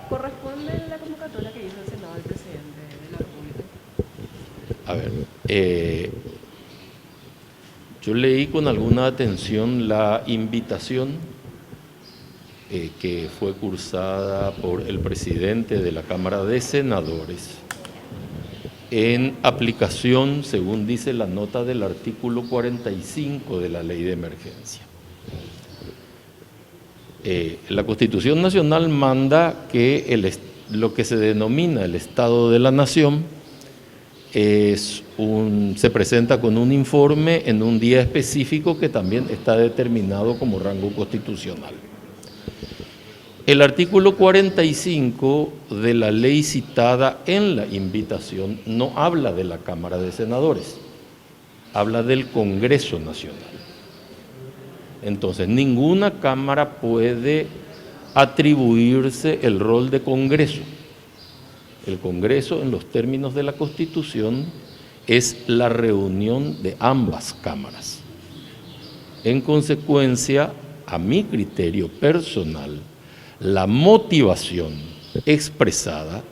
¿Corresponde la convocatoria que hizo el Senado al presidente de la República? A ver, yo leí con alguna atención la invitación que fue cursada por el presidente de la Cámara de Senadores en aplicación, según dice la nota del artículo 45 de la Ley de Emergencia. La Constitución Nacional manda que lo que se denomina el Estado de la Nación se presenta con un informe en un día específico que también está determinado como rango constitucional. El artículo 45 de la ley citada en la invitación no habla de la Cámara de Senadores, habla del Congreso Nacional. Entonces, ninguna Cámara puede atribuirse el rol de Congreso. El Congreso, en los términos de la Constitución, es la reunión de ambas cámaras. En consecuencia, a mi criterio personal, la motivación expresada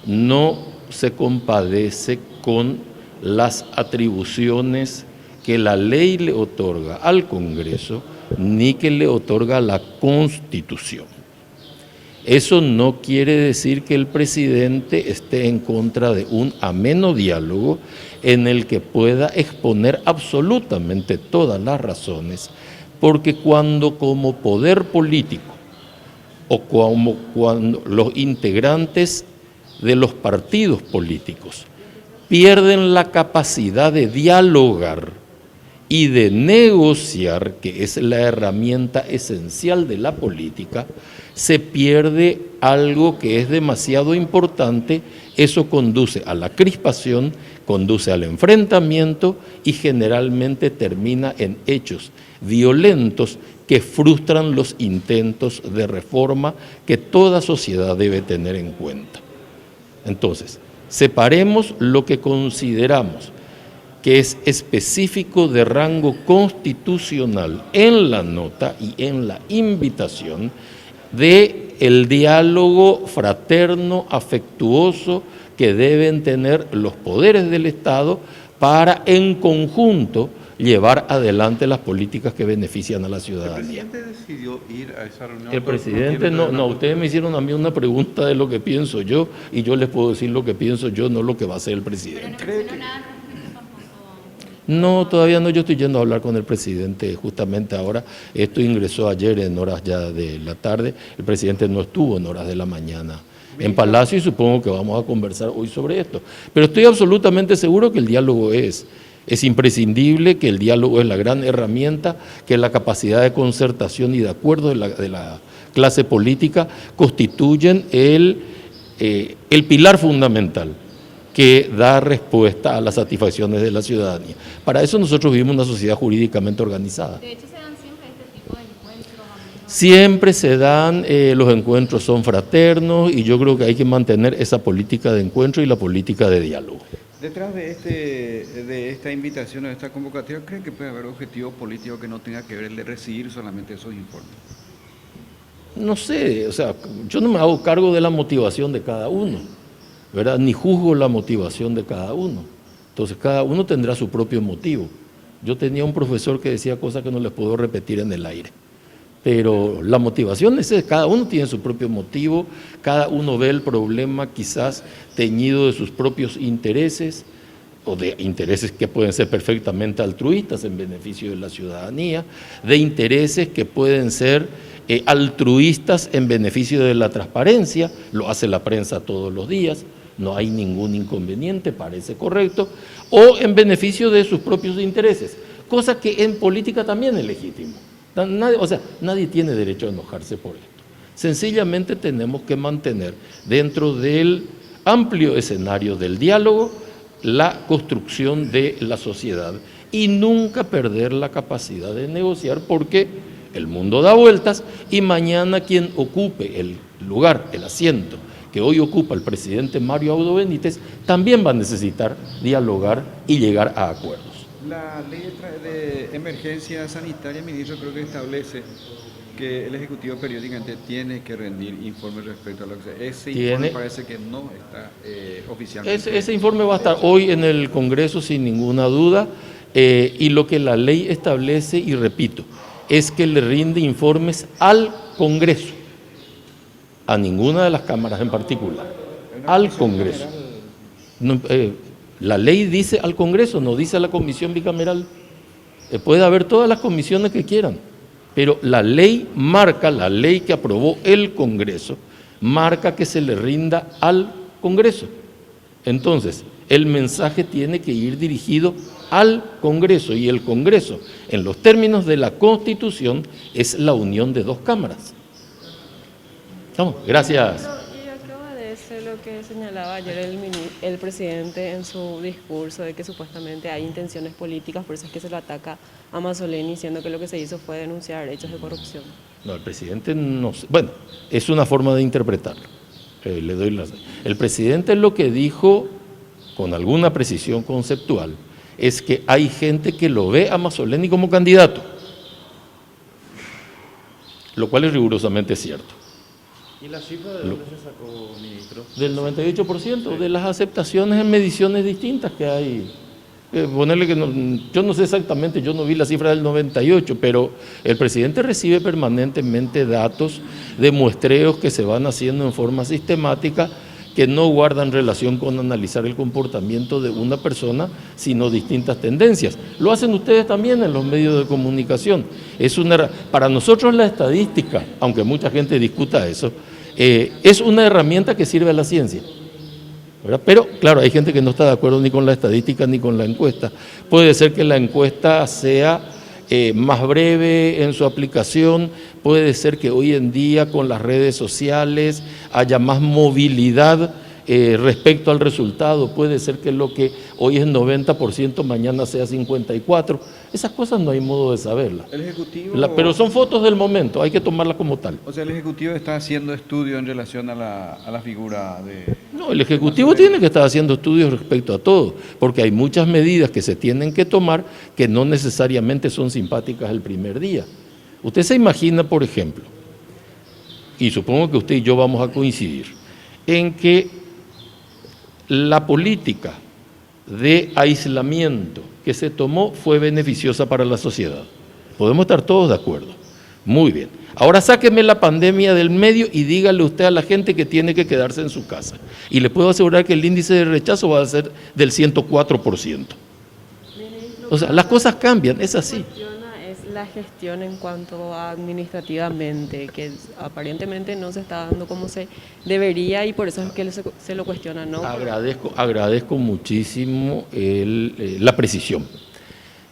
no se compadece con las atribuciones que la ley le otorga al Congreso ni que le otorga la Constitución. Eso no quiere decir que el presidente esté en contra de un ameno diálogo en el que pueda exponer absolutamente todas las razones, porque cuando como poder político o como cuando los integrantes de los partidos políticos pierden la capacidad de dialogar y de negociar, que es la herramienta esencial de la política, se pierde algo que es demasiado importante. Eso conduce a la crispación, conduce al enfrentamiento y generalmente termina en hechos violentos que frustran los intentos de reforma que toda sociedad debe tener en cuenta. Entonces, separemos lo que consideramos que es específico de rango constitucional en la nota y en la invitación de el diálogo fraterno, afectuoso que deben tener los poderes del Estado para en conjunto llevar adelante las políticas que benefician a la ciudadanía. ¿El presidente decidió ir a esa reunión? El presidente no, ustedes me hicieron a mí una pregunta de lo que pienso yo y yo les puedo decir lo que pienso yo, no lo que va a hacer el presidente. Pero no mencionó nada respecto tampoco. No, todavía no, yo estoy yendo a hablar con el presidente justamente ahora. Esto ingresó ayer en horas ya de la tarde, el presidente no estuvo en horas de la mañana en Palacio y supongo que vamos a conversar hoy sobre esto. Pero estoy absolutamente seguro que el diálogo es imprescindible, que el diálogo es la gran herramienta, que la capacidad de concertación y de acuerdo de la clase política constituyen el pilar fundamental que da respuesta a las satisfacciones de la ciudadanía. Para eso nosotros vivimos una sociedad jurídicamente organizada. De hecho, se dan siempre este tipo de encuentros. Siempre se dan, los encuentros son fraternos y yo creo que hay que mantener esa política de encuentro y la política de diálogo. Detrás de esta invitación, de esta convocatoria, ¿creen que puede haber objetivos políticos que no tenga que ver el de recibir solamente esos informes? No sé, o sea, yo no me hago cargo de la motivación de cada uno, ¿verdad? Ni juzgo la motivación de cada uno. Entonces, cada uno tendrá su propio motivo. Yo tenía un profesor que decía cosas que no les puedo repetir en el aire. Pero la motivación es esa, cada uno tiene su propio motivo, cada uno ve el problema quizás teñido de sus propios intereses o de intereses que pueden ser perfectamente altruistas en beneficio de la ciudadanía, de intereses que pueden ser altruistas en beneficio de la transparencia, lo hace la prensa todos los días, no hay ningún inconveniente, parece correcto, o en beneficio de sus propios intereses, cosa que en política también es legítimo. Nadie tiene derecho a enojarse por esto. Sencillamente tenemos que mantener dentro del amplio escenario del diálogo la construcción de la sociedad y nunca perder la capacidad de negociar, porque el mundo da vueltas y mañana quien ocupe el lugar, el asiento que hoy ocupa el presidente Mario Abdo Benítez, también va a necesitar dialogar y llegar a acuerdos. La ley de emergencia sanitaria, ministro, creo que establece que el Ejecutivo periódicamente tiene que rendir informes respecto a lo que sea. Ese Tiene- informe parece que no está oficialmente. Ese informe va a estar hoy en el Congreso sin ninguna duda, y lo que la ley establece, y repito, es que le rinde informes al Congreso, a ninguna de las cámaras en particular, al Congreso. No, la ley dice al Congreso, no dice a la comisión bicameral. Puede haber todas las comisiones que quieran, pero la ley marca, la ley que aprobó el Congreso, marca que se le rinda al Congreso. Entonces, el mensaje tiene que ir dirigido al Congreso, y el Congreso, en los términos de la Constitución, es la unión de dos cámaras. Vamos, gracias. Y acaba de ser lo que señalaba ayer el presidente en su discurso, de que supuestamente hay intenciones políticas, por eso es que se lo ataca a Mazzoleni, diciendo que lo que se hizo fue denunciar hechos de corrupción. No, el presidente no sé. Bueno, es una forma de interpretarlo. Le doy el presidente lo que dijo, con alguna precisión conceptual, es que hay gente que lo ve a Mazzoleni como candidato, lo cual es rigurosamente cierto. ¿Y la cifra de dónde se sacó, ministro? Del 98% de las aceptaciones en mediciones distintas que hay. Ponerle que yo no sé exactamente, yo no vi la cifra del 98, pero el presidente recibe permanentemente datos de muestreos que se van haciendo en forma sistemática, que no guardan relación con analizar el comportamiento de una persona, sino distintas tendencias. Lo hacen ustedes también en los medios de comunicación. Para nosotros la estadística, aunque mucha gente discuta eso, es una herramienta que sirve a la ciencia, ¿verdad? Pero claro, hay gente que no está de acuerdo ni con la estadística ni con la encuesta. Puede ser que la encuesta sea más breve en su aplicación, puede ser que hoy en día con las redes sociales haya más movilidad respecto al resultado, puede ser que lo que hoy es 90% mañana sea 54%, esas cosas no hay modo de saberlas. El Ejecutivo... Pero son fotos del momento, hay que tomarlas como tal. O sea, el Ejecutivo está haciendo estudios en relación a la figura de... No, el Ejecutivo tiene que estar haciendo estudios respecto a todo, porque hay muchas medidas que se tienen que tomar que no necesariamente son simpáticas el primer día. Usted se imagina, por ejemplo, y supongo que usted y yo vamos a coincidir, en que la política de aislamiento que se tomó fue beneficiosa para la sociedad. Podemos estar todos de acuerdo. Muy bien. Ahora sáqueme la pandemia del medio y dígale usted a la gente que tiene que quedarse en su casa. Y le puedo asegurar que el índice de rechazo va a ser del 104%. O sea, las cosas cambian, es así. Es la gestión en cuanto a administrativamente, que aparentemente no se está dando como se debería, y por eso es que se lo cuestiona, ¿no? Agradezco muchísimo la precisión.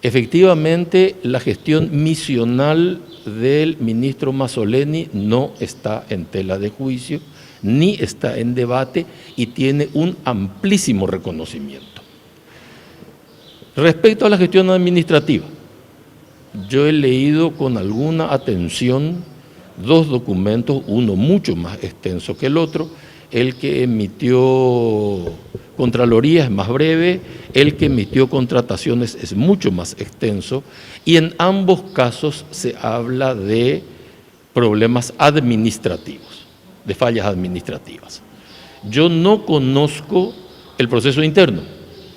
Efectivamente, la gestión misional del ministro Mazzoleni no está en tela de juicio, ni está en debate, y tiene un amplísimo reconocimiento. Respecto a la gestión administrativa, yo he leído con alguna atención dos documentos, uno mucho más extenso que el otro. El que emitió Contraloría es más breve, el que emitió Contrataciones es mucho más extenso, y en ambos casos se habla de problemas administrativos, de fallas administrativas. Yo no conozco el proceso interno,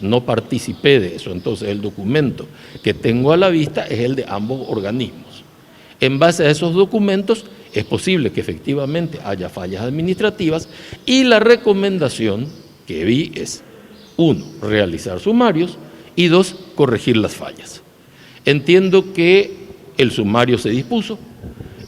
no participé de eso, entonces el documento que tengo a la vista es el de ambos organismos. En base a esos documentos es posible que efectivamente haya fallas administrativas, y la recomendación que vi es, 1, realizar sumarios, y 2, corregir las fallas. Entiendo que el sumario se dispuso,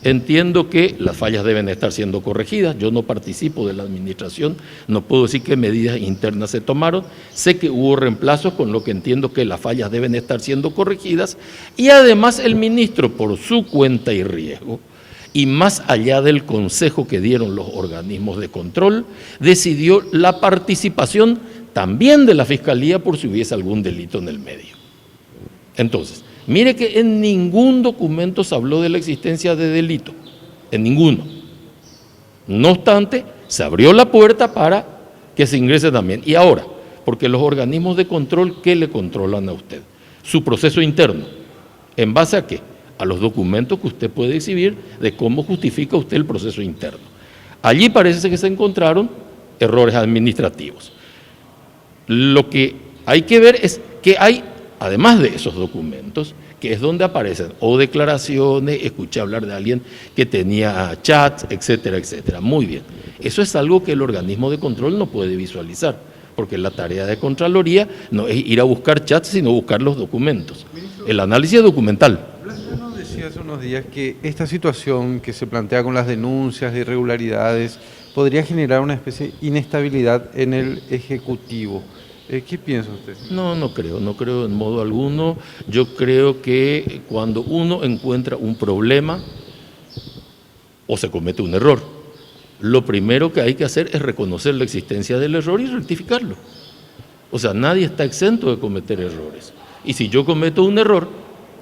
entiendo que las fallas deben estar siendo corregidas. Yo no participo de la administración, no puedo decir qué medidas internas se tomaron. Sé que hubo reemplazos, con lo que entiendo que las fallas deben estar siendo corregidas, y además el ministro, por su cuenta y riesgo, y más allá del consejo que dieron los organismos de control, decidió la participación también de la Fiscalía por si hubiese algún delito en el medio. Entonces, mire que en ningún documento se habló de la existencia de delito, en ninguno. No obstante, se abrió la puerta para que se ingrese también. Y ahora, porque los organismos de control, ¿qué le controlan a usted? Su proceso interno. ¿En base a qué? a los documentos que usted puede exhibir de cómo justifica usted el proceso interno. Allí parece que se encontraron errores administrativos. Lo que hay que ver es que hay, además de esos documentos, que es donde aparecen o declaraciones, escuché hablar de alguien que tenía chats, etcétera, etcétera. Muy bien. Eso es algo que el organismo de control no puede visualizar, porque la tarea de Contraloría no es ir a buscar chats, sino buscar los documentos. El análisis documental. Blas nos decía hace unos días que esta situación que se plantea con las denuncias de irregularidades podría generar una especie de inestabilidad en el Ejecutivo. ¿Qué piensa usted? No creo en modo alguno. Yo creo que cuando uno encuentra un problema o se comete un error, lo primero que hay que hacer es reconocer la existencia del error y rectificarlo. O sea, nadie está exento de cometer errores. Y si yo cometo un error,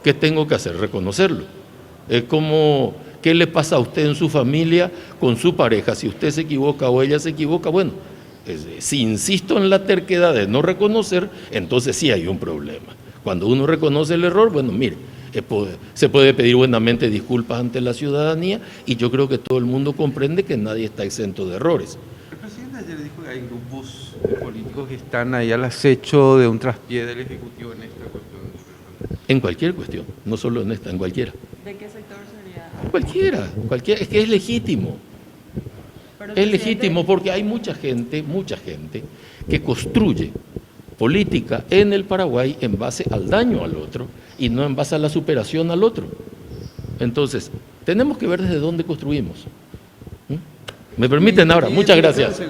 ¿qué tengo que hacer? Reconocerlo. Es como, ¿qué le pasa a usted en su familia con su pareja? Si usted se equivoca o ella se equivoca, bueno, si insisto en la terquedad de no reconocer, entonces sí hay un problema. Cuando uno reconoce el error, bueno, mire, se puede pedir buenamente disculpas ante la ciudadanía y yo creo que todo el mundo comprende que nadie está exento de errores. El presidente ayer dijo que hay grupos políticos que están ahí al acecho de un traspié del Ejecutivo en esta cuestión. En cualquier cuestión, no solo en esta, en cualquiera. ¿De qué sector sería? Cualquiera, es que es legítimo. Es legítimo porque hay mucha gente que construye política en el Paraguay en base al daño al otro y no en base a la superación al otro. Entonces, tenemos que ver desde dónde construimos. ¿Me permiten ahora? Muchas gracias.